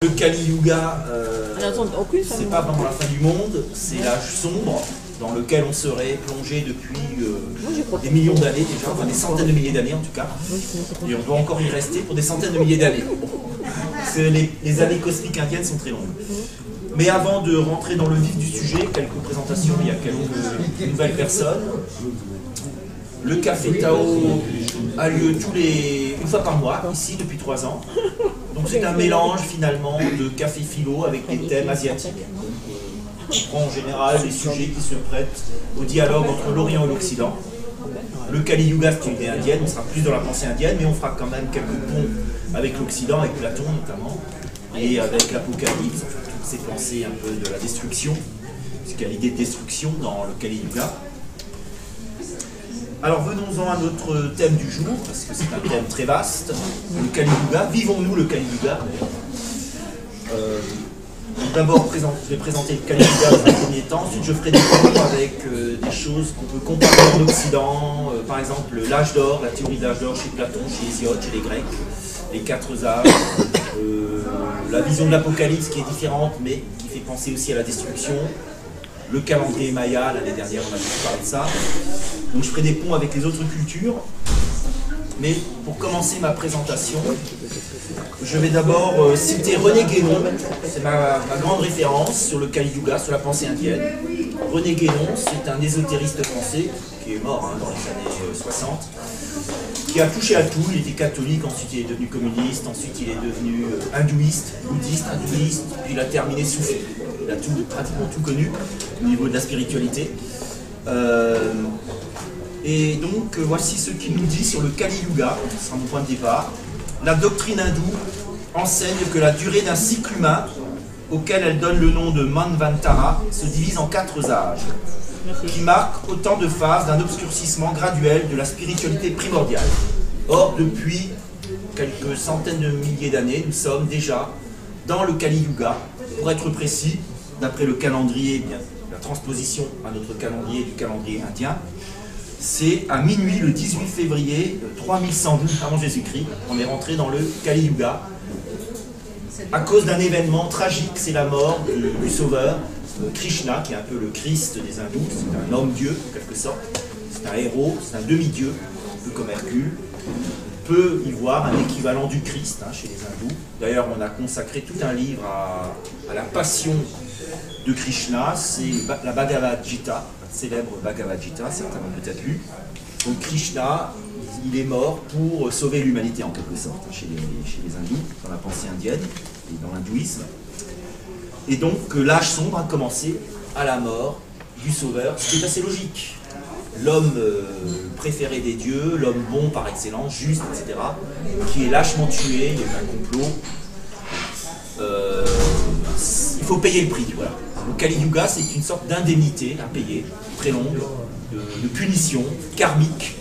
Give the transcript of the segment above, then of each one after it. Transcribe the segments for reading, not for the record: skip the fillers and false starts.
Le Kali Yuga, c'est pas pas vraiment la fin du monde, c'est l'âge sombre dans lequel on serait plongé depuis des millions d'années déjà, enfin des centaines de milliers d'années en tout cas, et on doit encore y rester pour des centaines de milliers d'années. Les années cosmiques indiennes sont très longues. Mais avant de rentrer dans le vif du sujet, quelques présentations, il y a quelques nouvelles personnes. Le Café Tao a lieu une fois par mois, ici depuis 3 ans. Donc c'est un mélange finalement de café philo avec des thèmes asiatiques. On prend en général des sujets qui se prêtent au dialogue entre l'Orient et l'Occident. Le Kali Yuga, c'est une idée indienne, on sera plus dans la pensée indienne, mais on fera quand même quelques ponts avec l'Occident, avec Platon notamment, et avec l'Apocalypse, toutes ces pensées un peu de la destruction, puisqu'il y a l'idée de destruction dans le Kali Yuga. Alors venons-en à notre thème du jour, parce que c'est un thème très vaste, le Kali Yuga. Vivons-nous le Kali Yuga? D'abord, je vais présenter le Kali Yuga dans un premier temps, ensuite je ferai des ponts avec des choses qu'on peut comparer en Occident, par exemple l'âge d'or, la théorie de l'âge d'or chez Platon, chez Hésiode, chez les Grecs, les 4 âges, la vision de l'Apocalypse qui est différente mais qui fait penser aussi à la destruction, le calendrier Maya, l'année dernière on a beaucoup parlé de ça. Donc je ferai des ponts avec les autres cultures. Mais pour commencer ma présentation, je vais d'abord citer René Guénon. C'est ma grande référence sur le Kali Yuga, sur la pensée indienne. René Guénon, c'est un ésotériste français qui est mort dans les années 60, qui a touché à tout. Il était catholique, ensuite il est devenu communiste, ensuite il est devenu hindouiste, bouddhiste, puis il a terminé soufi. Il a pratiquement tout connu au niveau de la spiritualité. Et donc, voici ce qu'il nous dit sur le Kali Yuga, ce sera mon point de départ. La doctrine hindoue enseigne que la durée d'un cycle humain, auquel elle donne le nom de Manvantara, se divise en 4 âges, qui marquent autant de phases d'un obscurcissement graduel de la spiritualité primordiale. Or, depuis quelques centaines de milliers d'années, nous sommes déjà dans le Kali Yuga. Pour être précis, d'après le calendrier, la transposition à notre calendrier du calendrier indien, c'est à minuit le 18 février 3112 avant Jésus-Christ, on est rentré dans le Kali Yuga à cause d'un événement tragique, c'est la mort du sauveur Krishna, qui est un peu le Christ des hindous, c'est un homme-dieu en quelque sorte, c'est un héros, c'est un demi-dieu, un peu comme Hercule. On peut y voir un équivalent du Christ chez les hindous. D'ailleurs, on a consacré tout un livre à la passion de Krishna, c'est la Bhagavad Gita, la célèbre Bhagavad Gita, certains l'ont peut-être lu. Donc Krishna, il est mort pour sauver l'humanité en quelque sorte, chez les hindous, dans la pensée indienne et dans l'hindouisme. Et donc l'âge sombre a commencé à la mort du sauveur, ce qui est assez logique. L'homme préféré des dieux, l'homme bon par excellence, juste, etc., qui est lâchement tué, il y a eu un complot. Il faut payer le prix, voilà. Le Kali Yuga, c'est une sorte d'indemnité à payer, très longue, de punition karmique,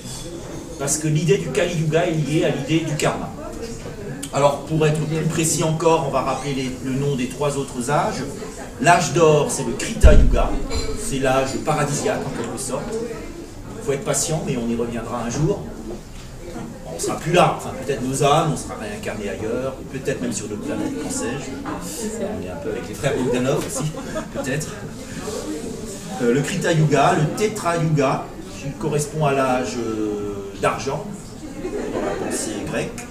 parce que l'idée du Kali Yuga est liée à l'idée du karma. Alors, pour être plus précis encore, on va rappeler le nom des 3 autres âges. L'âge d'or, c'est le Krita Yuga, c'est l'âge paradisiaque en quelque sorte. Il faut être patient, mais on y reviendra un jour. On ne sera plus là, enfin peut-être nos âmes, on sera réincarné ailleurs, ou peut-être même sur d'autres planètes, qu'en sais-je. On est un peu avec les frères Bogdanov aussi, peut-être. Le Krita Yuga, le Tetra Yuga, qui correspond à l'âge d'argent, dans la pensée grecque.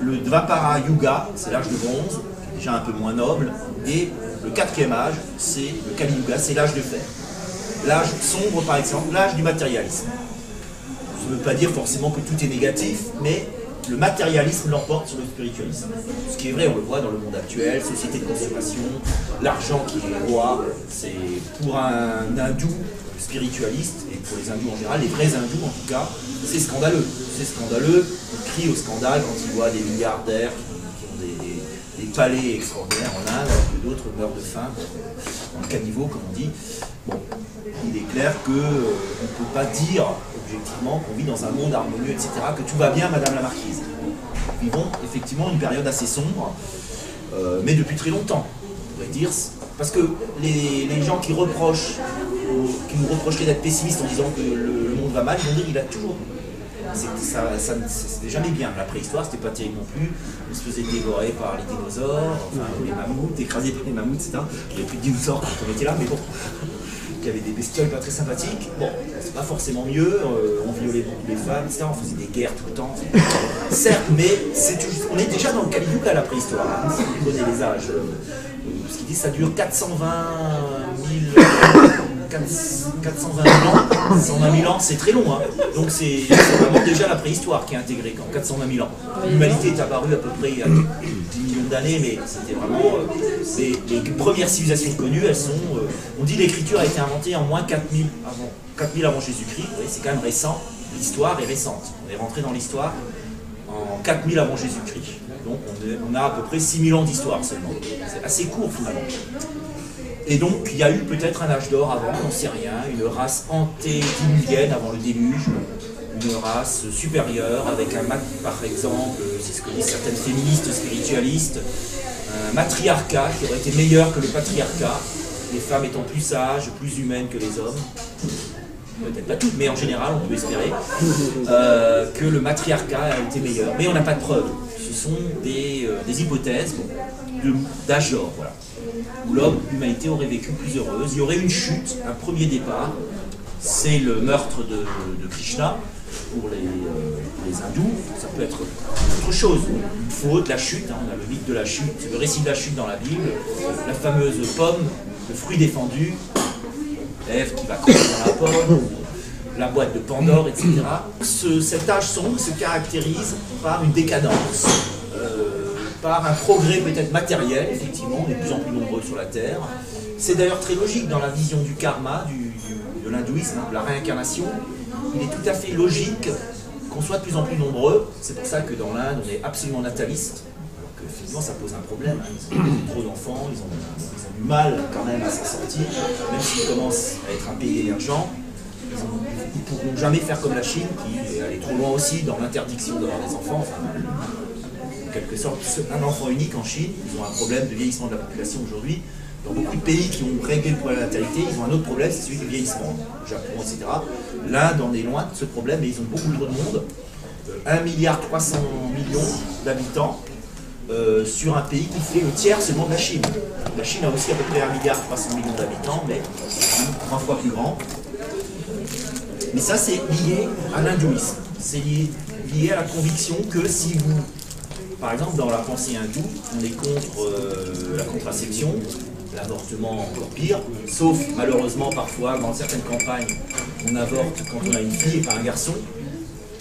Le Dvapara Yuga, c'est l'âge de bronze, déjà un peu moins noble. Et le 4e âge, c'est le Kali Yuga, c'est l'âge de fer. L'âge sombre, par exemple, l'âge du matérialisme. Ça ne veut pas dire forcément que tout est négatif, mais le matérialisme l'emporte sur le spiritualisme. Ce qui est vrai, on le voit dans le monde actuel, société de consommation, l'argent qui est roi, c'est pour un hindou spiritualiste, et pour les hindous en général, les vrais hindous en tout cas, c'est scandaleux. C'est scandaleux, on crie au scandale quand ils voient des milliardaires qui ont des palais extraordinaires en Inde, alors que d'autres meurent de faim, dans le caniveau comme on dit. Bon, il est clair qu'on ne peut pas dire objectivement qu'on vit dans un monde harmonieux, etc., que tout va bien, Madame la Marquise. Nous vivons effectivement une période assez sombre, mais depuis très longtemps, on pourrait dire, parce que les gens qui nous reprocheraient d'être pessimistes en disant que le monde va mal, ils vont dire qu'il a toujours c'était jamais bien. La préhistoire, c'était pas terrible non plus. On se faisait dévorer par les dinosaures, enfin les mammouths, écrasés par les mammouths, etc. Il n'y avait plus de dinosaures quand on était là, mais bon. Il y avait des bestioles pas très sympathiques. Bon, c'est pas forcément mieux. On violait beaucoup les femmes, etc. On faisait des guerres tout le temps. Certes, mais on est déjà dans le Kali Yuga, la préhistoire. Hein, si vous connaissez les âges. Ce qui dit ça dure 420 000 ans. 120 000 ans, c'est très long. Hein. Donc c'est vraiment déjà la préhistoire qui est intégrée quand 420 000 ans. L'humanité est apparue à peu près il y a 10 millions d'années, mais c'était vraiment les premières civilisations connues. Elles sont, on dit l'écriture a été inventée en moins 4000 avant Jésus-Christ. Oui, c'est quand même récent. L'histoire est récente. On est rentré dans l'histoire en 4000 avant Jésus-Christ. Donc on a à peu près 6000 ans d'histoire seulement. C'est assez court finalement. Et donc il y a eu peut-être un âge d'or avant, on n'en sait rien, une race antédiluvienne avant le déluge, une race supérieure avec par exemple, c'est ce que disent certaines féministes spiritualistes, un matriarcat qui aurait été meilleur que le patriarcat, les femmes étant plus sages, plus humaines que les hommes. Peut-être pas toutes, mais en général, on peut espérer que le matriarcat a été meilleur. Mais on n'a pas de preuves. Ce sont des hypothèses d'âge d'or, voilà, où l'homme, l'humanité aurait vécu plus heureuse. Il y aurait une chute, un premier départ, c'est le meurtre de Krishna pour les hindous. Ça peut être autre chose, une faute, la chute, hein, on a le mythe de la chute, le récit de la chute dans la Bible, la fameuse pomme, le fruit défendu, Ève qui va crever dans la pomme, la boîte de Pandore, etc. Cet âge sombre se caractérise par une décadence, par un progrès peut-être matériel, effectivement, on est de plus en plus nombreux sur la Terre. C'est d'ailleurs très logique dans la vision du karma, de l'hindouisme, de la réincarnation. Il est tout à fait logique qu'on soit de plus en plus nombreux. C'est pour ça que dans l'Inde, on est absolument nataliste. Alors que finalement, ça pose un problème. Hein. Ils ont trop d'enfants, ils ont du mal quand même à s'en sortir, même s'ils commencent à être un pays émergent. Ils ne pourront jamais faire comme la Chine, qui est allée trop loin aussi dans l'interdiction d'avoir des enfants. Enfin, en quelque sorte, un enfant unique en Chine, ils ont un problème de vieillissement de la population aujourd'hui. Dans beaucoup de pays qui ont réglé le problème de la natalité, ils ont un autre problème, c'est celui du vieillissement. Le Japon, etc. L'Inde en est loin de ce problème, mais ils ont beaucoup trop de monde. 1,3 milliard d'habitants sur un pays qui fait le tiers seulement de la Chine. La Chine a aussi à peu près 1,3 milliard d'habitants, mais 3 fois plus grand. Mais ça, c'est lié à l'hindouisme. C'est lié à la conviction que si vous... Par exemple, dans la pensée hindoue, on est contre la contraception, l'avortement encore pire, sauf malheureusement parfois dans certaines campagnes, on avorte quand on a une fille et pas un garçon.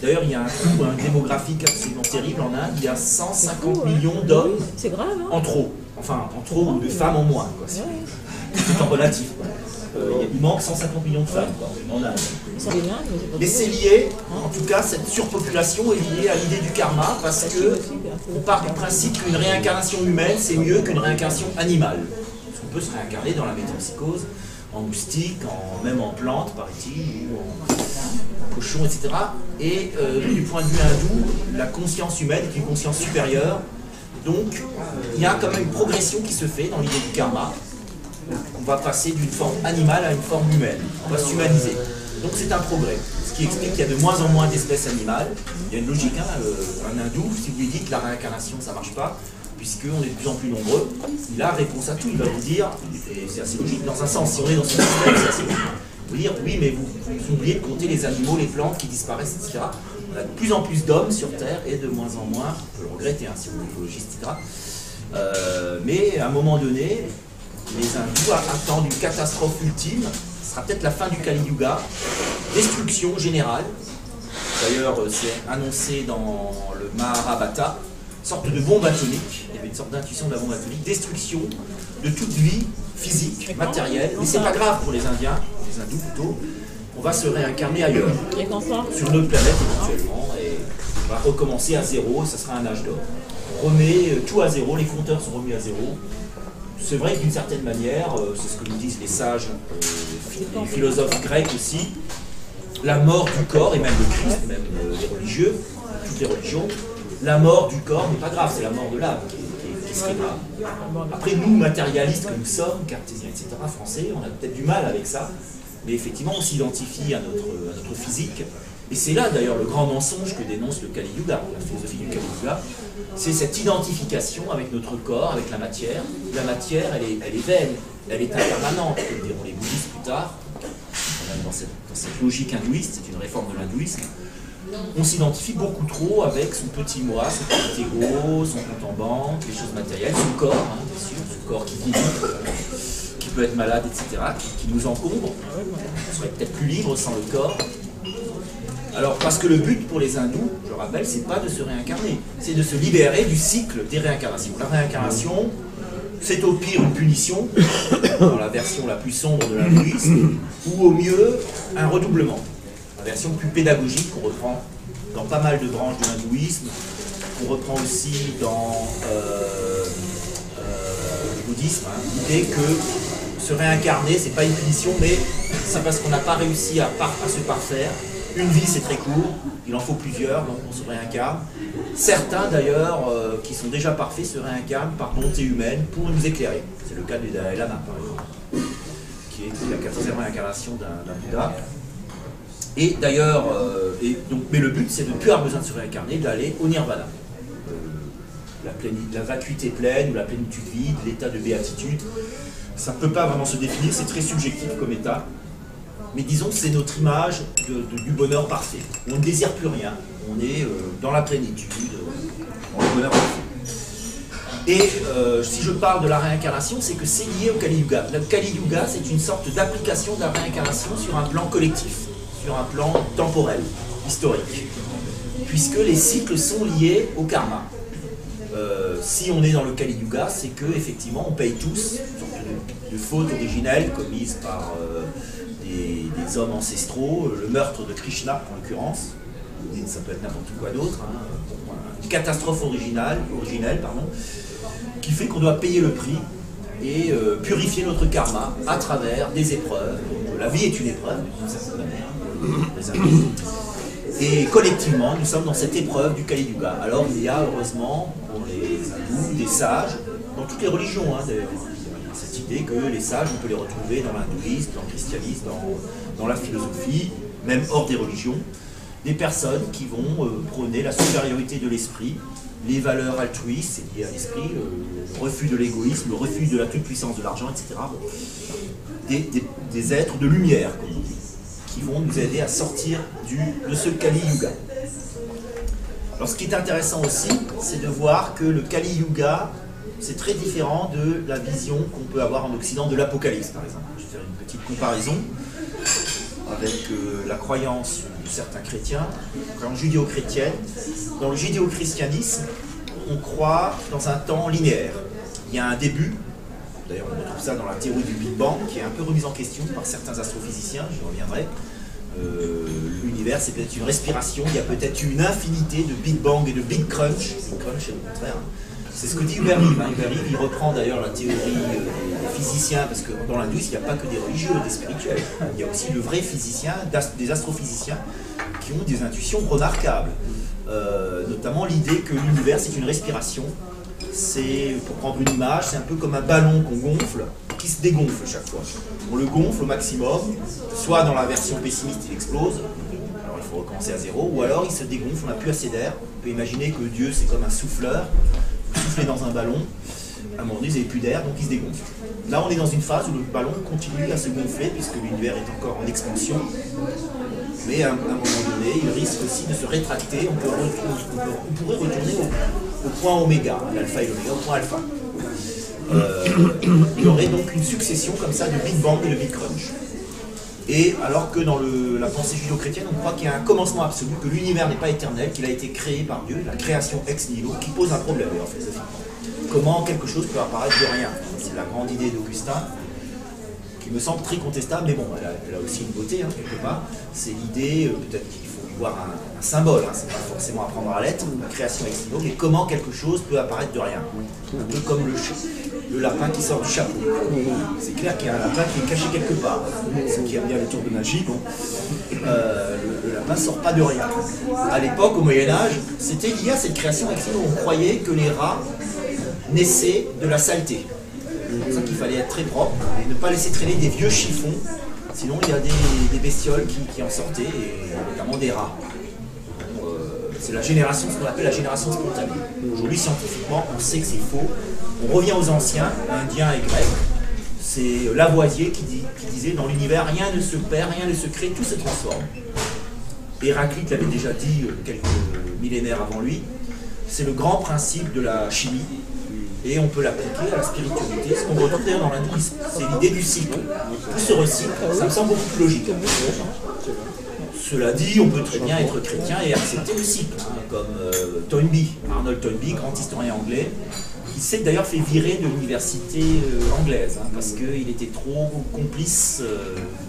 D'ailleurs, il y a un coût démographique absolument terrible en Inde, il y a 150 millions d'hommes en trop, enfin en trop ou de femmes en moins, c'est en relatif. Il manque 150 millions de femmes en Inde. Mais c'est lié, en tout cas, cette surpopulation est liée à l'idée du karma parce qu'on part du principe qu'une réincarnation humaine, c'est mieux qu'une réincarnation animale. Parce qu'on peut se réincarner dans la métempsychose, en moustique, même en plante, paraît-il, ou en cochon, etc. Et du point de vue hindou, la conscience humaine est une conscience supérieure. Donc, il y a quand même une progression qui se fait dans l'idée du karma. On va passer d'une forme animale à une forme humaine. On va s'humaniser. Donc c'est un progrès. Ce qui explique qu'il y a de moins en moins d'espèces animales. Il y a une logique, hein, un hindou, si vous lui dites que la réincarnation ça ne marche pas, puisqu'on est de plus en plus nombreux, il a réponse à tout. Il va vous dire, et c'est assez logique dans un sens, si on est dans ce système, c'est assez logique. Vous dire, oui, mais vous oubliez de compter les animaux, les plantes qui disparaissent, etc. On a de plus en plus d'hommes sur Terre et de moins en moins, on peut le regretter, hein, si on est écologiste, etc. Mais à un moment donné, les hindous attendent une catastrophe ultime, ce sera peut-être la fin du Kali Yuga, destruction générale. D'ailleurs, c'est annoncé dans le Mahabharata, une sorte de bombe atomique, il y avait une sorte d'intuition de la bombe atomique, destruction de toute vie physique, matérielle, mais c'est pas grave pour les Indiens, les hindous plutôt, on va se réincarner ailleurs, sur notre planète éventuellement, et on va recommencer à zéro, et ça sera un âge d'or. On remet tout à zéro, les compteurs sont remis à zéro. C'est vrai que d'une certaine manière, c'est ce que nous disent les sages, les philosophes grecs aussi, la mort du corps, et même le Christ, même les religieux, toutes les religions, la mort du corps n'est pas grave, c'est la mort de l'âme qui serait grave. Après, nous, matérialistes que nous sommes, cartésiens, etc., français, on a peut-être du mal avec ça, mais effectivement, on s'identifie à notre physique, Et c'est là d'ailleurs le grand mensonge que dénonce le Kali Yuga, la philosophie du Kali Yuga, c'est cette identification avec notre corps, avec la matière. La matière, elle est vaine, elle est impermanente, comme diront les bouddhistes plus tard. Dans cette logique hindouiste, c'est une réforme de l'hindouisme, on s'identifie beaucoup trop avec son petit moi, son petit ego, son compte en banque, les choses matérielles, son corps, hein, bien sûr, son corps qui vit, qui peut être malade, etc., qui nous encombre. On serait peut-être plus libre sans le corps. Alors, parce que le but pour les hindous, je le rappelle, c'est pas de se réincarner, c'est de se libérer du cycle des réincarnations. La réincarnation, c'est au pire une punition, dans la version la plus sombre de l'hindouisme, ou au mieux, un redoublement. La version plus pédagogique qu'on reprend dans pas mal de branches de l'hindouisme, qu'on reprend aussi dans le bouddhisme, hein, l'idée que se réincarner, c'est pas une punition, mais c'est parce qu'on n'a pas réussi à se parfaire. Une vie, c'est très court, il en faut plusieurs, donc on se réincarne. Certains, d'ailleurs, qui sont déjà parfaits, se réincarnent par bonté humaine pour nous éclairer. C'est le cas du Dalai Lama, par exemple, qui est la 14e réincarnation d'un Bouddha. Et d'ailleurs, mais le but, c'est de ne plus avoir besoin de se réincarner, d'aller au Nirvana. La vacuité pleine, ou la plénitude vide, l'état de béatitude, ça ne peut pas vraiment se définir, c'est très subjectif comme état. Mais disons que c'est notre image du bonheur parfait. On ne désire plus rien, on est dans la plénitude, dans le bonheur parfait. Et si je parle de la réincarnation, c'est que c'est lié au Kali Yuga. Le Kali Yuga, c'est une sorte d'application de la réincarnation sur un plan collectif, sur un plan temporel, historique. Puisque les cycles sont liés au karma. Si on est dans le Kali Yuga, c'est que effectivement on paye tous une sorte de faute originelle commise par des hommes ancestraux, le meurtre de Krishna en l'occurrence, ça peut être n'importe quoi d'autre, hein, une catastrophe originelle, qui fait qu'on doit payer le prix et purifier notre karma à travers des épreuves. Donc, la vie est une épreuve, d'une certaine manière. Et collectivement, nous sommes dans cette épreuve du Kali Yuga. Alors il y a heureusement pour les hindous des sages, dans toutes les religions, hein, cette idée que les sages, on peut les retrouver dans l'hindouisme, dans le christianisme, dans la philosophie, même hors des religions, des personnes qui vont prôner la supériorité de l'esprit, les valeurs altruistes, c'est lié à l'esprit, le refus de l'égoïsme, le refus de la toute-puissance de l'argent, etc. Des êtres de lumière, comme on dit, qui vont nous aider à sortir de ce Kali Yuga. Alors ce qui est intéressant aussi, c'est de voir que le Kali Yuga, c'est très différent de la vision qu'on peut avoir en Occident de l'Apocalypse, par exemple. Je vais faire une petite comparaison avec la croyance de certains chrétiens, la croyance judéo-chrétienne. Dans le judéo-christianisme, on croit dans un temps linéaire. Il y a un début, d'ailleurs on retrouve ça dans la théorie du Big Bang, qui est un peu remise en question par certains astrophysiciens, j'y reviendrai. L'univers, c'est peut-être une respiration, il y a peut-être une infinité de Big Bang et de Big Crunch. Big Crunch, c'est le contraire. C'est ce que dit Hubert Reeve. Hubert Reeve, il reprend d'ailleurs la théorie des physiciens, parce que dans l'hindouisme, il n'y a pas que des religieux, des spirituels. Il y a aussi de vrais physiciens, des astrophysiciens, qui ont des intuitions remarquables. Notamment l'idée que l'univers, c'est une respiration. C'est, pour prendre une image, c'est un peu comme un ballon qu'on gonfle, qui se dégonfle chaque fois. On le gonfle au maximum, soit dans la version pessimiste, il explose, alors il faut recommencer à zéro, ou alors il se dégonfle, on n'a plus assez d'air. On peut imaginer que Dieu, c'est comme un souffleur. Souffler dans un ballon, à un moment donné, vous n'avez plus d'air, donc il se dégonfle. Là, on est dans une phase où le ballon continue à se gonfler, puisque l'univers est encore en expansion. Mais à un moment donné, il risque aussi de se rétracter. On pourrait retourner au point oméga, l'alpha et l'oméga, au point alpha. Il y aurait donc une succession comme ça de Big Bang et de Big Crunch. Et alors que dans la pensée judéo-chrétienne, on croit qu'il y a un commencement absolu, que l'univers n'est pas éternel, qu'il a été créé par Dieu, la création ex nihilo, qui pose un problème en fait. Comment quelque chose peut apparaître de rien? C'est la grande idée d'Augustin, qui me semble très contestable, mais bon, elle a aussi une beauté, hein, quelque part. C'est l'idée, peut-être qu'il faut y voir un symbole, hein, c'est pas forcément à prendre à la lettre, la création ex nihilo, mais comment quelque chose peut apparaître de rien. Un peu comme le lapin qui sort du chapeau. C'est clair qu'il y a un lapin qui est caché quelque part. Ce qui aime bien les tours de magie, bon. Le lapin ne sort pas de rien. À l'époque, au Moyen-Âge, c'était lié à cette création ex nihilo. On croyait que les rats naissaient de la saleté. C'est pour ça qu'il fallait être très propre et ne pas laisser traîner des vieux chiffons Sinon, il y a des bestioles qui en sortaient, et notamment des rats. C'est la génération, ce qu'on appelle la génération spontanée. Aujourd'hui, scientifiquement, on sait que c'est faux. On revient aux anciens, indiens et grecs. C'est Lavoisier qui disait dans l'univers, rien ne se perd, rien ne se crée, tout se transforme. Héraclite l'avait déjà dit quelques millénaires avant lui. C'est le grand principe de la chimie. Et on peut l'appliquer à la spiritualité, ce qu'on retrouve d'ailleurs dans l'hindouisme. C'est l'idée du cycle. Tout se recycle, ça me semble beaucoup plus logique. Cela dit, on peut très bien être chrétien et accepter le cycle, hein, comme Toynbee, Arnold Toynbee, grand historien anglais, qui s'est d'ailleurs fait virer de l'université anglaise, hein, parce qu'il était trop complice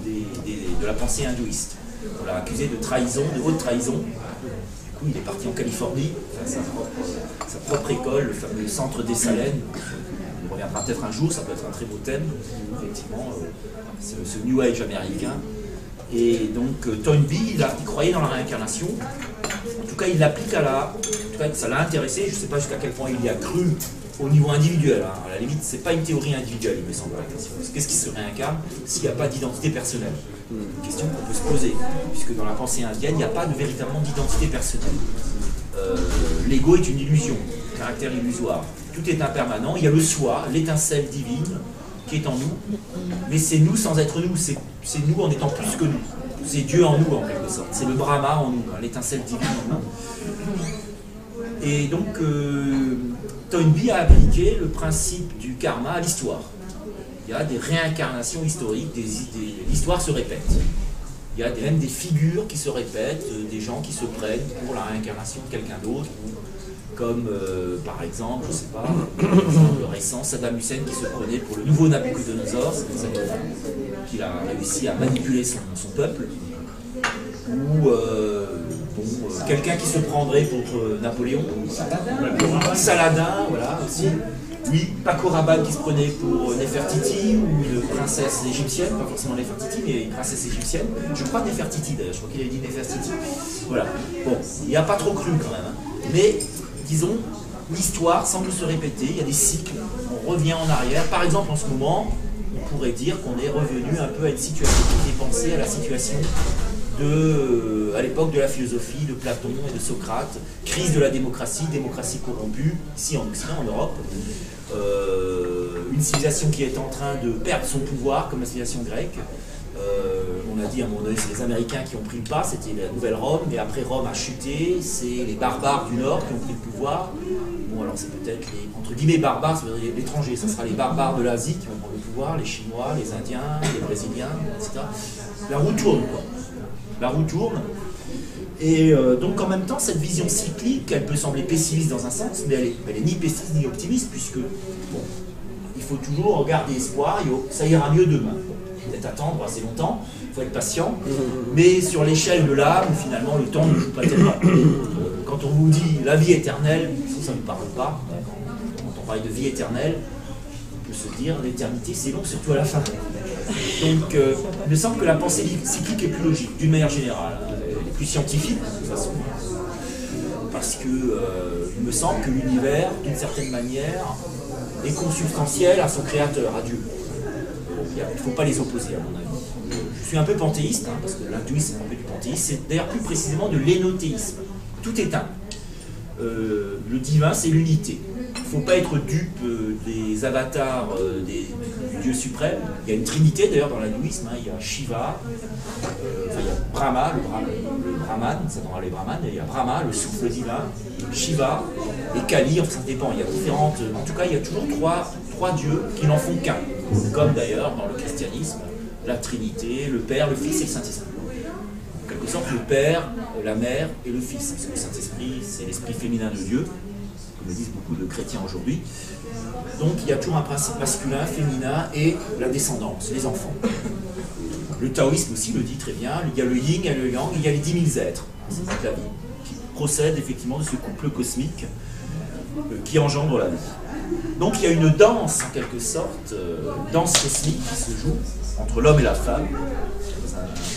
de la pensée hindouiste. On l'a accusé de trahison, de haute trahison. Du coup, il est parti en Californie, sa propre école, le fameux centre des Salènes. On reviendra peut-être un jour, ça peut être un très beau thème, effectivement, ce New Age américain. Et donc Toynbee, il croyait dans la réincarnation. En tout cas, il l'applique à la... En tout cas, ça l'a intéressé. Je ne sais pas jusqu'à quel point il y a cru au niveau individuel. Hein. À la limite, c'est pas une théorie individuelle, il me semble. Qu'est-ce qui se réincarne s'il n'y a pas d'identité personnelle? Une question qu'on peut se poser, puisque dans la pensée indienne, il n'y a pas véritablement d'identité personnelle. L'ego est une illusion, un caractère illusoire. Tout est impermanent. Il y a le soi, l'étincelle divine qui est en nous, mais c'est nous sans être nous, c'est nous en étant plus que nous. C'est Dieu en nous, en quelque sorte. C'est le Brahma en nous, hein, l'étincelle divine en nous. Et donc, Toynbee a appliqué le principe du karma à l'histoire. Il y a des réincarnations historiques, l'histoire se répète. Il y a même des figures qui se répètent, des gens qui se prennent pour la réincarnation de quelqu'un d'autre, comme par exemple, je ne sais pas, l'exemple récent, Saddam Hussein qui se prenait pour le nouveau Nabucodonosor, qu'il a réussi à manipuler son peuple, ou quelqu'un qui se prendrait pour Napoléon, Saladin, voilà aussi. Oui, Paco Rabanne qui se prenait pour Nefertiti, ou une princesse égyptienne, pas forcément Nefertiti, mais une princesse égyptienne. Je crois Nefertiti d'ailleurs, je crois qu'il avait dit Nefertiti. Voilà. Bon, il n'y a pas trop cru quand même. Hein. Mais, disons, l'histoire semble se répéter, il y a des cycles, on revient en arrière. Par exemple, en ce moment, on pourrait dire qu'on est revenu un peu à une situation qui fait penser à la situation à l'époque de la philosophie, de Platon et de Socrate, crise de la démocratie corrompue, ici en Occident, en Europe. Une civilisation qui est en train de perdre son pouvoir, comme la civilisation grecque. On a dit à un moment donné, c'est les Américains qui ont pris le pas, c'était la nouvelle Rome, mais après Rome a chuté, c'est les barbares du Nord qui ont pris le pouvoir. Bon, alors c'est peut-être les, entre guillemets, barbares, ça veut dire l'étranger, ça sera les barbares de l'Asie qui vont prendre le pouvoir, les Chinois, les Indiens, les Brésiliens, etc. La roue tourne, quoi. La roue tourne. Et donc en même temps, cette vision cyclique, elle peut sembler pessimiste dans un sens, mais elle est ni pessimiste ni optimiste, puisque bon, il faut toujours garder espoir, ça ira mieux demain. Peut-être attendre assez longtemps, il faut être patient, mais sur l'échelle de l'âme, finalement, le temps ne joue pas tellement. Quand on vous dit la vie éternelle, ça ne nous parle pas. Quand on parle de vie éternelle, on peut se dire l'éternité c'est long, surtout à la fin. Donc il me semble que la pensée cyclique est plus logique, d'une manière générale. Elle est plus scientifique, de toute façon. Parce que il me semble que l'univers, d'une certaine manière, est consubstantiel à son créateur, à Dieu. Il ne faut pas les opposer, à mon avis. Je suis un peu panthéiste, hein, parce que l'hindouisme c'est un peu du panthéisme, c'est d'ailleurs plus précisément de l'énothéisme. Tout est un. Le divin, c'est l'unité. Il ne faut pas être dupe des avatars du Dieu suprême. Il y a une trinité d'ailleurs dans l'hindouisme, hein. Il y a Shiva, il y a Brahma, le Brahman, ça donnera les Brahmanes, il y a Brahma, le souffle divin, Shiva et Kali, enfin, ça dépend, il y a différentes. En tout cas, il y a toujours trois dieux qui n'en font qu'un. Comme d'ailleurs dans le christianisme, la Trinité, le Père, le Fils et le Saint-Esprit. En quelque sorte, le Père, la Mère et le Fils. Parce que le Saint-Esprit, c'est l'esprit féminin de Dieu, comme le disent beaucoup de chrétiens aujourd'hui. Donc il y a toujours un principe masculin, féminin et la descendance, les enfants. Le taoïsme aussi le dit très bien, il y a le yin, il y a le yang, il y a les 10 000 êtres, c'est la vie, qui procède effectivement de ce couple cosmique qui engendre la vie. Donc il y a une danse en quelque sorte, danse cosmique qui se joue entre l'homme et la femme,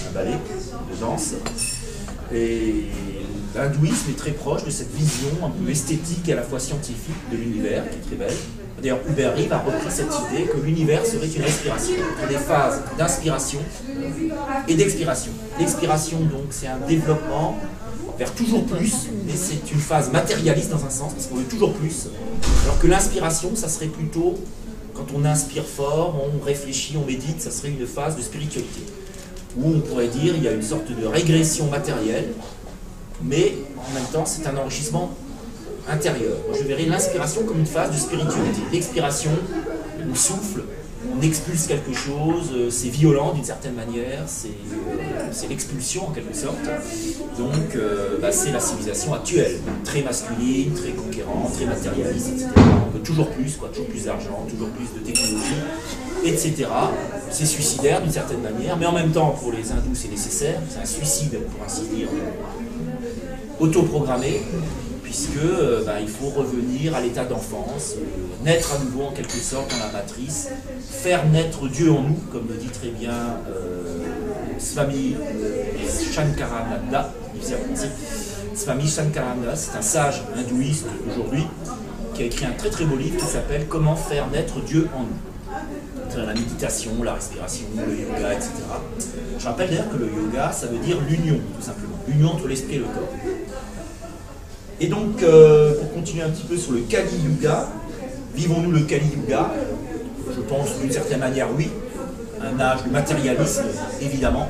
un ballet de danse. Et l'hindouisme est très proche de cette vision un peu esthétique et à la fois scientifique de l'univers, qui est très belle, D'ailleurs, Hubert-Reeve a repris cette idée que l'univers serait une respiration, des phases d'inspiration et d'expiration. L'expiration, donc, c'est un développement vers toujours plus, mais c'est une phase matérialiste dans un sens, parce qu'on veut toujours plus, alors que l'inspiration, ça serait plutôt, quand on inspire fort, on réfléchit, on médite, ça serait une phase de spiritualité, où on pourrait dire il y a une sorte de régression matérielle, mais en même temps, c'est un enrichissement intérieur. Je verrais l'inspiration comme une phase de spiritualité. L'expiration, on souffle, on expulse quelque chose, c'est violent d'une certaine manière, c'est l'expulsion en quelque sorte. Donc c'est la civilisation actuelle, très masculine, très conquérante, très matérialiste, etc. On veut toujours plus, toujours plus d'argent, toujours plus de technologie, etc. C'est suicidaire d'une certaine manière, mais en même temps pour les hindous c'est nécessaire, c'est un suicide pour ainsi dire autoprogrammé, puisque il faut revenir à l'état d'enfance, naître à nouveau en quelque sorte dans la matrice, faire naître Dieu en nous, comme le dit très bien Swami Shankarananda. Swami Shankarananda, c'est un sage hindouiste d'aujourd'hui qui a écrit un très très beau livre qui s'appelle « Comment faire naître Dieu en nous ». La méditation, la respiration, le yoga, etc. Je rappelle d'ailleurs que le yoga, ça veut dire l'union, tout simplement, l'union entre l'esprit et le corps. Et donc, pour continuer un petit peu sur le Kali Yuga, vivons-nous le Kali Yuga? Je pense d'une certaine manière, oui. Un âge de matérialisme, évidemment,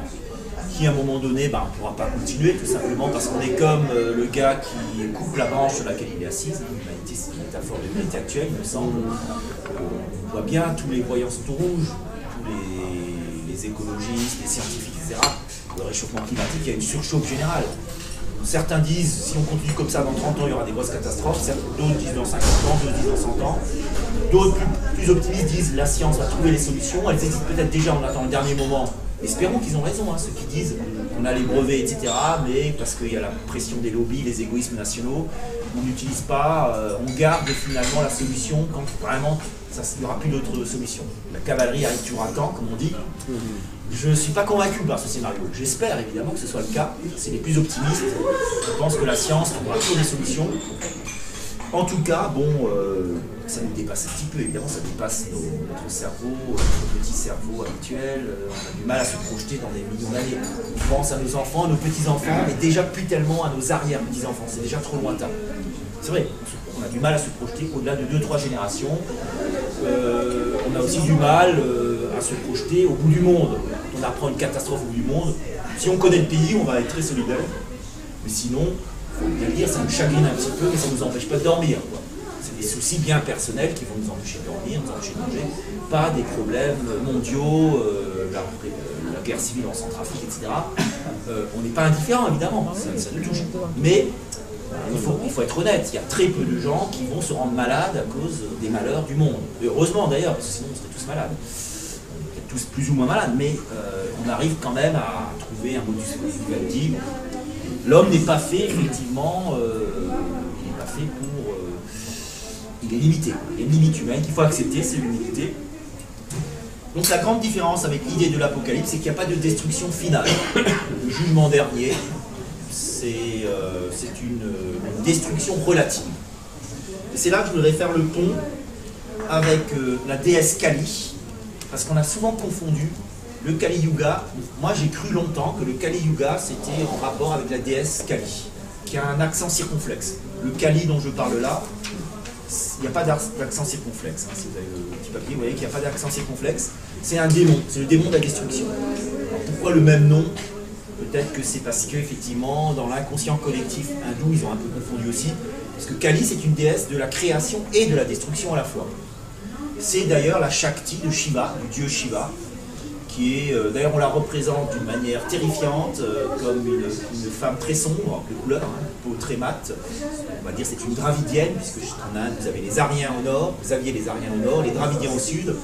qui à un moment donné, on ne pourra pas continuer, tout simplement parce qu'on est comme le gars qui coupe la branche sur laquelle il est assis. L'humanité, c'est une métaphore de l'humanité actuelle, il me semble. On voit bien tous les voyants sont au rouge, tous les écologistes, les scientifiques, etc. Le réchauffement climatique, il y a une surchauffe générale. Certains disent, si on continue comme ça, dans 30 ans, il y aura des grosses catastrophes. D'autres disent dans 50 ans, d'autres disent dans 100 ans. D'autres, plus optimistes, disent la science va trouver les solutions. Elles existent peut-être déjà, on attend le dernier moment. Espérons qu'ils ont raison, ceux qui disent on a les brevets, etc. Mais parce qu'il y a la pression des lobbies, les égoïsmes nationaux, on n'utilise pas, on garde finalement la solution quand vraiment il n'y aura plus d'autres solutions. La cavalerie arrive toujours à temps, comme on dit. Je ne suis pas convaincu par ce scénario. J'espère évidemment que ce soit le cas. C'est les plus optimistes. Je pense que la science trouvera toujours des solutions. En tout cas, ça nous dépasse un petit peu, évidemment, ça dépasse notre cerveau, notre petit cerveau habituel. On a du mal à se projeter dans des millions d'années. On pense à nos enfants, à nos petits-enfants, mais déjà plus tellement à nos arrière-petits-enfants. C'est déjà trop lointain. C'est vrai, on a du mal à se projeter au-delà de 2-3 générations. On a aussi du mal à se projeter au bout du monde. Quand on apprend une catastrophe au bout du monde, si on connaît le pays, on va être très solidaire. Mais sinon, il faut bien le dire, ça nous chagrine un petit peu, mais ça ne nous empêche pas de dormir. C'est des soucis bien personnels qui vont nous empêcher de dormir, nous empêcher de manger, pas des problèmes mondiaux, la guerre civile en Centrafrique, etc. On n'est pas indifférent, évidemment, ça nous touche. Mais il faut être honnête, il y a très peu de gens qui vont se rendre malades à cause des malheurs du monde. Et heureusement d'ailleurs, parce que sinon on serait tous malades. On est tous plus ou moins malades, mais on arrive quand même à trouver un modus vivendi. L'homme n'est pas fait, effectivement, il n'est pas fait pour... il est limité. Il y a une limite humaine qu'il faut accepter, c'est l'humilité. Donc la grande différence avec l'idée de l'Apocalypse, c'est qu'il n'y a pas de destruction finale. Le jugement dernier, c'est une destruction relative. Et c'est là que je voudrais faire le pont avec la déesse Kali, parce qu'on a souvent confondu le Kali Yuga. Moi j'ai cru longtemps que le Kali Yuga c'était en rapport avec la déesse Kali, qui a un accent circonflexe. Le Kali dont je parle là, il n'y a pas d'accent circonflexe. Si vous avez le petit papier, vous voyez qu'il n'y a pas d'accent circonflexe. C'est un démon, c'est le démon de la destruction. Alors pourquoi le même nom? Peut-être que c'est parce qu'effectivement, dans l'inconscient collectif hindou, ils ont un peu confondu aussi. Parce que Kali, c'est une déesse de la création et de la destruction à la fois. C'est d'ailleurs la Shakti de Shiva, du dieu Shiva, qui est, d'ailleurs on la représente d'une manière terrifiante, comme une femme très sombre, de couleur, peau très mate. On va dire c'est une dravidienne, puisque en Inde, vous avez les Aryens au nord, vous aviez les Aryens au nord, les Dravidiens au sud.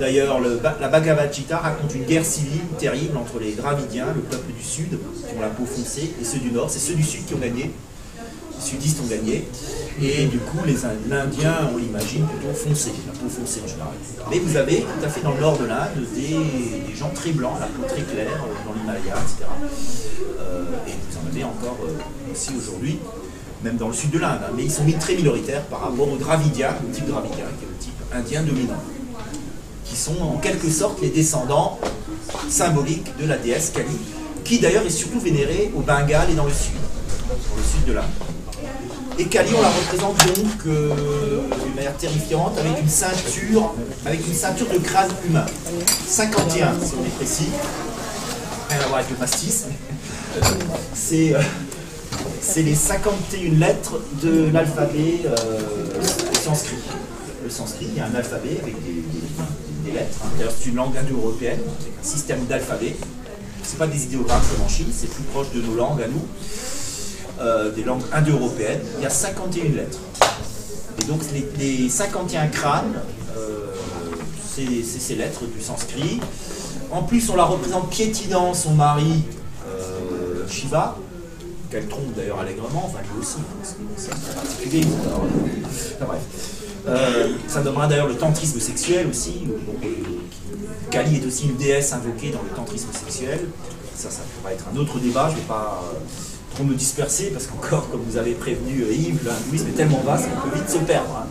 D'ailleurs, la Bhagavad Gita raconte une guerre civile terrible entre les Dravidiens, le peuple du sud, qui ont la peau foncée, et ceux du nord. C'est ceux du sud qui ont gagné. Les sudistes ont gagné. Et du coup, les Indiens, on l'imagine, plutôt foncé, la peau foncée en général. Mais vous avez tout à fait dans le nord de l'Inde des gens très blancs, la peau très claire, dans l'Himalaya, etc. Et vous en avez encore aussi aujourd'hui. même dans le sud de l'Inde, hein, mais ils sont mis très minoritaires par rapport aux Dravidiens, le type Dravidien, qui est le type indien dominant, qui sont en quelque sorte les descendants symboliques de la déesse Kali, qui d'ailleurs est surtout vénérée au Bengale et dans le sud de l'Inde. Et Kali, on la représente donc d'une manière terrifiante avec une ceinture de crâne humain. 51, si on est précis. Rien à voir avec le pastis. C'est les 51 lettres de l'alphabet sanskrit. Le sanskrit, il y a un alphabet avec des lettres. Hein. D'ailleurs, c'est une langue indo-européenne, avec un système d'alphabet. Ce n'est pas des idéogrammes comme en Chine, c'est plus proche de nos langues à nous, des langues indo-européennes. Il y a 51 lettres. Et donc, les 51 crânes, c'est ces lettres du sanskrit. En plus, on la représente piétinant son mari Shiva, qu'elle trompe d'ailleurs allègrement, enfin lui aussi, c'est particulier. Bref. Ça donnera d'ailleurs le tantrisme sexuel aussi. Kali est aussi une déesse invoquée dans le tantrisme sexuel. Ça pourra être un autre débat, je ne vais pas trop me disperser, parce qu'encore, comme vous avez prévenu Yves, l'hindouisme est tellement vaste qu'on peut vite se perdre. Hein.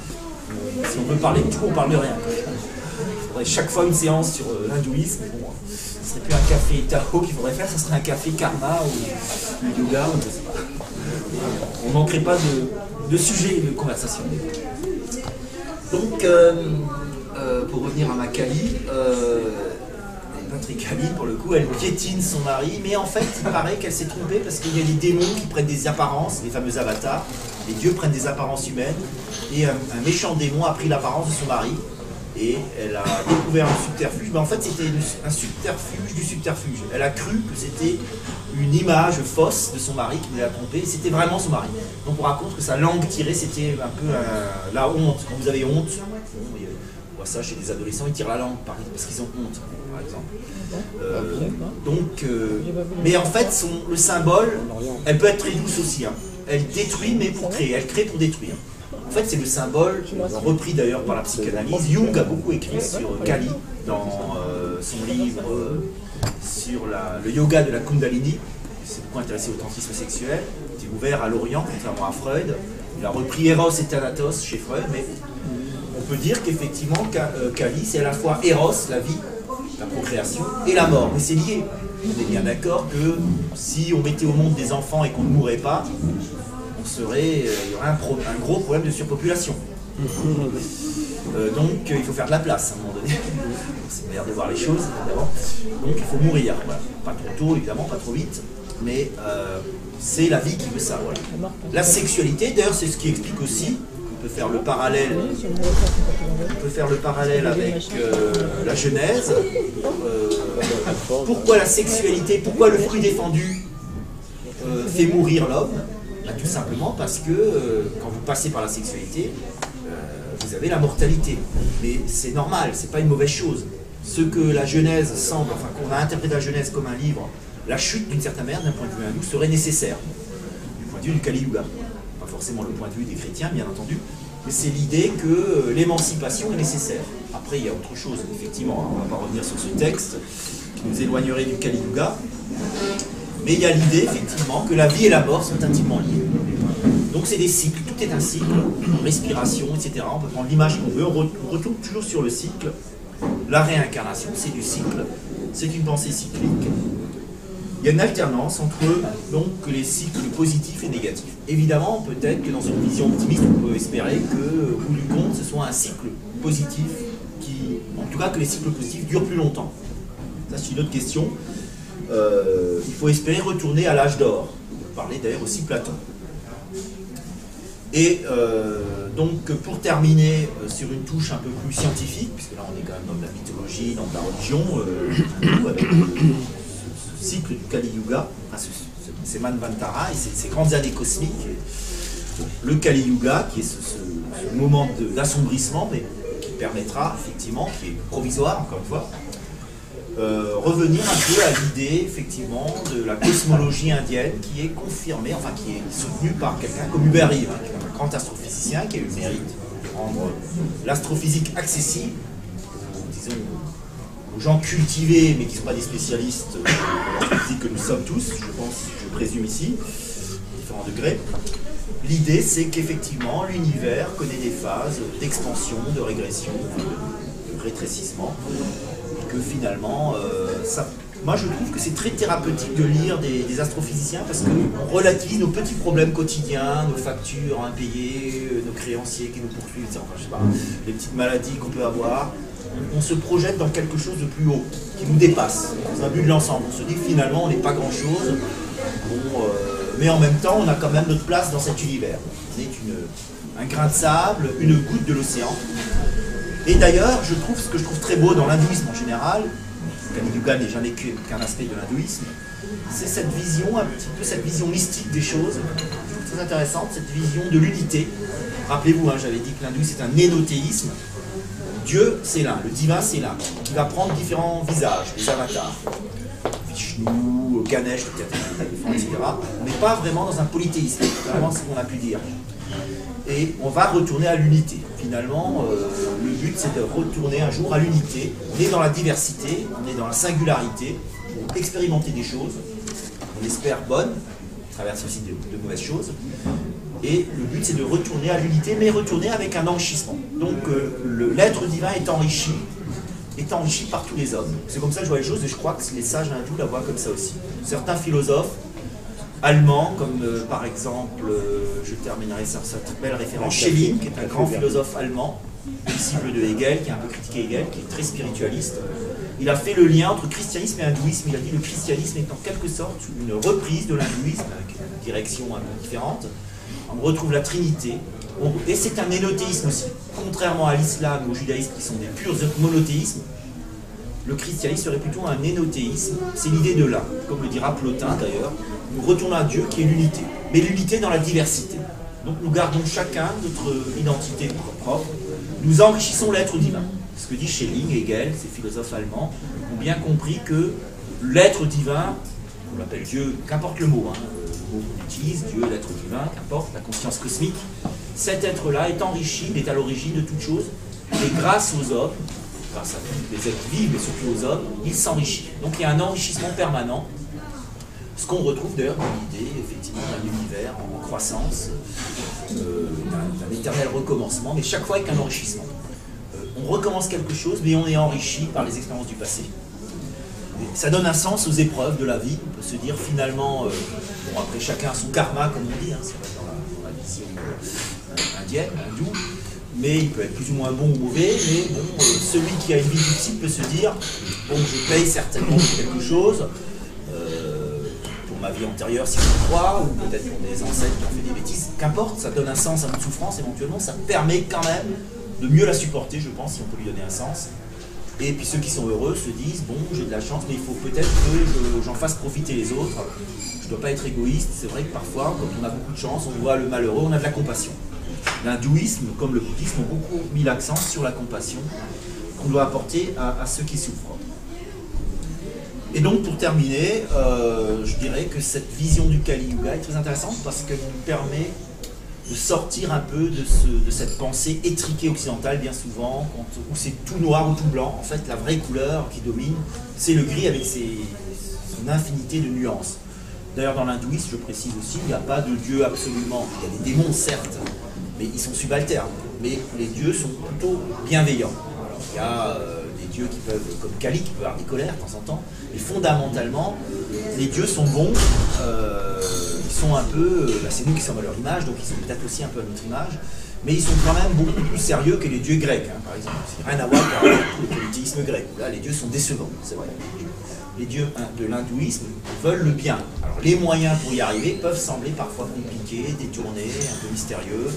Si on veut parler de tout, on ne parle de rien. Il faudrait chaque fois une séance sur l'hindouisme, mais bon, ce serait plus un café Tao qu'il faudrait faire, ce serait un café karma ou le yoga, je ne sais pas. On ne manquerait pas de sujets de conversation. Donc, pour revenir à ma Kali, Patrick Kali, pour le coup, elle piétine son mari, mais en fait, il paraît qu'elle s'est trompée parce qu'il y a des démons qui prennent des apparences, les fameux avatars. Les dieux prennent des apparences humaines, et un méchant démon a pris l'apparence de son mari, et elle a découvert un subterfuge, mais en fait, c'était un subterfuge du subterfuge. Elle a cru que c'était une image fausse de son mari qui l'a trompée, et c'était vraiment son mari. Donc on raconte que sa langue tirée, c'était un peu la honte. Quand vous avez honte, on voit ça chez des adolescents, ils tirent la langue parce qu'ils ont honte, par exemple. Mais en fait, le symbole, elle peut être très douce aussi. Hein. Elle détruit, mais pour créer. Elle crée pour détruire. En fait, c'est le symbole, repris d'ailleurs par la psychanalyse. Jung a beaucoup écrit sur Kali dans son livre sur le yoga de la Kundalini. Il s'est beaucoup intéressé au tantrisme sexuel. Il était ouvert à l'Orient, contrairement à Freud. Il a repris Eros et Thanatos chez Freud, mais on peut dire qu'effectivement, Kali, c'est à la fois Eros, la vie, la procréation, et la mort. Mais c'est lié. On est bien d'accord que si on mettait au monde des enfants et qu'on ne mourrait pas, il y aurait un gros problème de surpopulation. Donc il faut faire de la place à un moment donné. C'est une manière de voir les choses, évidemment. Donc il faut mourir. Voilà. Pas trop tôt, évidemment, pas trop vite. Mais c'est la vie qui veut ça. Voilà. La sexualité, d'ailleurs, c'est ce qui explique aussi. On peut faire le parallèle. Avec la Genèse. Pourquoi la sexualité, pourquoi le fruit défendu fait mourir l'homme? Tout simplement parce que quand vous passez par la sexualité, vous avez la mortalité. Mais c'est normal, c'est pas une mauvaise chose. Ce que la Genèse semble, enfin qu'on a interprété la Genèse comme un livre, la chute d'une certaine manière, d'un point de vue hindou, serait nécessaire. Du point de vue du Kali Yuga. Pas forcément le point de vue des chrétiens, bien entendu, mais c'est l'idée que l'émancipation est nécessaire. Après, il y a autre chose, effectivement, on ne va pas revenir sur ce texte qui nous éloignerait du Kali Yuga. Mais il y a l'idée, effectivement, que la vie et la mort sont intimement liées. Donc c'est des cycles, tout est un cycle, respiration, etc. On peut prendre l'image qu'on veut, on retourne toujours sur le cycle. La réincarnation, c'est du cycle, c'est une pensée cyclique. Il y a une alternance entre donc, les cycles positifs et négatifs. Évidemment, peut-être que dans une vision optimiste, on peut espérer qu'au bout du compte, ce soit un cycle positif, en tout cas que les cycles positifs durent plus longtemps. Ça, c'est une autre question. Il faut espérer retourner à l'âge d'or. Vous parlez d'ailleurs aussi Platon. Et donc pour terminer sur une touche un peu plus scientifique, puisque là on est quand même dans de la mythologie, dans de la religion, avec ce cycle du Kali Yuga, enfin, ces Manvantara et ces grandes années cosmiques, le Kali Yuga qui est ce moment d'assombrissement, mais qui permettra effectivement, qui est provisoire encore une fois, revenir un peu à l'idée effectivement de la cosmologie indienne qui est confirmée, enfin qui est soutenue par quelqu'un comme Hubert Reeve, qui est un grand astrophysicien qui a eu le mérite de rendre l'astrophysique accessible, disons, aux gens cultivés mais qui ne sont pas des spécialistes de l'astrophysique que nous sommes tous, je présume ici, à différents degrés. l'idée c'est qu'effectivement l'univers connaît des phases d'expansion, de régression, de rétrécissement, et que finalement, moi je trouve que c'est très thérapeutique de lire des astrophysiciens parce qu'on relativise nos petits problèmes quotidiens, nos factures impayées, nos créanciers qui nous poursuivent, enfin, je sais pas, les petites maladies qu'on peut avoir. On se projette dans quelque chose de plus haut, qui nous dépasse, dans un but de l'ensemble. On se dit que finalement on n'est pas grand chose, mais en même temps on a quand même notre place dans cet univers. On est un grain de sable, une goutte de l'océan. Et d'ailleurs, ce que je trouve très beau dans l'hindouisme en général, Kali Yuga n'est jamais qu'un aspect de l'hindouisme, c'est cette vision, un petit peu cette vision mystique des choses, très intéressante, cette vision de l'unité. Rappelez-vous, j'avais dit que l'hindouisme c'est un énothéisme. Dieu c'est l'un, le divin c'est l'un, qui va prendre différents visages, les avatars, Vishnu, Ganesh, etc. On n'est pas vraiment dans un polythéisme, c'est vraiment ce qu'on a pu dire. Et on va retourner à l'unité. Finalement, le but c'est de retourner un jour à l'unité. On est dans la diversité, on est dans la singularité, pour expérimenter des choses, on espère bonnes, on traverse aussi de mauvaises choses. Et le but c'est de retourner à l'unité, mais retourner avec un enrichissement. Donc l'être divin est enrichi par tous les hommes. C'est comme ça que je vois les choses et je crois que les sages hindous la voient comme ça aussi. Certains philosophes allemands, comme par exemple, je terminerai sur cette belle référence, Schelling, qui est un grand philosophe allemand, disciple de Hegel, qui a un peu critiqué Hegel, qui est très spiritualiste. Il a fait le lien entre christianisme et hindouisme. Il a dit que le christianisme est en quelque sorte une reprise de l'hindouisme, avec une direction un peu différente. On retrouve la Trinité, et c'est un énothéisme aussi. Contrairement à l'islam ou au judaïsme qui sont des purs monothéismes, le christianisme serait plutôt un énothéisme, c'est l'idée de l'un. Comme le dira Plotin d'ailleurs, nous retournons à Dieu qui est l'unité, mais l'unité dans la diversité. Donc nous gardons chacun notre identité propre, nous enrichissons l'être divin. Ce que dit Schelling, Hegel, ces philosophes allemands, ont bien compris que l'être divin, on l'appelle Dieu, qu'importe le mot, qu'on utilise, Dieu, l'être divin, qu'importe, la conscience cosmique, cet être-là est enrichi, il est à l'origine de toute chose, et grâce aux hommes, grâce à tous les êtres vivants, mais surtout aux hommes, il s'enrichit. Donc il y a un enrichissement permanent, ce qu'on retrouve d'ailleurs dans l'idée, effectivement, d'un univers en croissance, d'un éternel recommencement, mais chaque fois avec un enrichissement. On recommence quelque chose, mais on est enrichi par les expériences du passé. Et ça donne un sens aux épreuves de la vie. On peut se dire finalement, bon après chacun a son karma comme on dit, c'est dans la vision indienne, hindoue, mais il peut être plus ou moins bon ou mauvais, mais bon, celui qui a une vie difficile peut se dire, bon je paye certainement pour quelque chose, pour ma vie antérieure si je crois, ou peut-être pour des ancêtres qui ont fait des bêtises, qu'importe, ça donne un sens à notre souffrance éventuellement, ça permet quand même de mieux la supporter, je pense, si on peut lui donner un sens. Et puis ceux qui sont heureux se disent, bon, j'ai de la chance, mais il faut peut-être que j'en fasse profiter les autres. Je ne dois pas être égoïste. C'est vrai que parfois, quand on a beaucoup de chance, on voit le malheureux, on a de la compassion. L'hindouisme, comme le bouddhisme, ont beaucoup mis l'accent sur la compassion qu'on doit apporter à ceux qui souffrent. Et donc, pour terminer, je dirais que cette vision du Kali Yuga est très intéressante parce qu'elle nous permet de sortir un peu de cette pensée étriquée occidentale bien souvent, où c'est tout noir ou tout blanc. En fait, la vraie couleur qui domine, c'est le gris avec son infinité de nuances. D'ailleurs, dans l'hindouisme, je précise aussi, il n'y a pas de dieu absolument. Il y a des démons, certes, mais ils sont subalternes. Mais les dieux sont plutôt bienveillants. Alors, il y a des dieux qui peuvent, comme Kali, qui peut avoir des colères de temps en temps, mais fondamentalement, les dieux sont bons. Ils sont un peu, c'est nous qui sommes à leur image, donc ils sont peut-être aussi un peu à notre image, mais ils sont quand même beaucoup plus sérieux que les dieux grecs, par exemple. C'est rien à voir avec le polythéisme grec, où là les dieux sont décevants, c'est vrai. Les dieux de l'hindouisme veulent le bien. Alors les moyens pour y arriver peuvent sembler parfois compliqués, détournés, un peu mystérieux,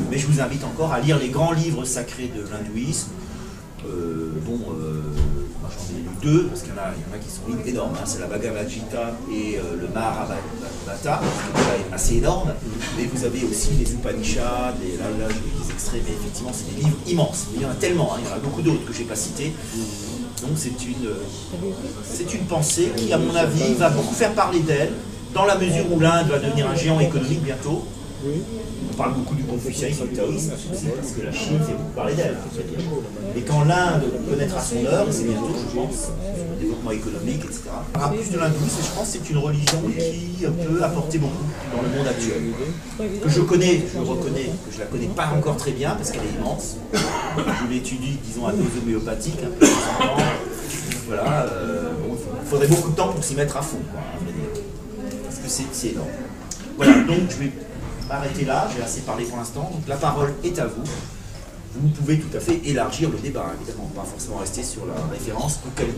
mais je vous invite encore à lire les grands livres sacrés de l'hindouisme. Moi j'en ai lu deux, parce qu'il y en a qui sont énormes, c'est la Bhagavad Gita et le Mahabharata, qui est assez énorme, mais vous avez aussi les Upanishads, là j'ai des extraits, mais effectivement c'est des livres immenses, il y en a tellement, il y en a beaucoup d'autres que je n'ai pas cités, donc c'est une pensée qui à mon avis va beaucoup faire parler d'elle, dans la mesure où l'Inde va devenir un géant économique bientôt. On parle beaucoup du confucianisme, du taoïsme, parce que la Chine fait beaucoup parler d'elle. Et quand l'Inde connaîtra son heure, c'est bientôt, je pense, développement économique, etc. Ah, plus de l'hindouisme, je pense que c'est une religion qui peut apporter beaucoup dans le monde actuel. Que je connais, je reconnais que je la connais pas encore très bien parce qu'elle est immense. Je l'étudie, disons, à dose homéopathique, un peu de temps en temps. Voilà, il faudrait beaucoup de temps pour s'y mettre à fond, quoi, à vrai dire. Parce que c'est énorme. Voilà, donc je vais m'arrêter là, j'ai assez parlé pour l'instant. Donc la parole est à vous. Vous pouvez tout à fait élargir le débat, évidemment, pas forcément rester sur la référence au Kali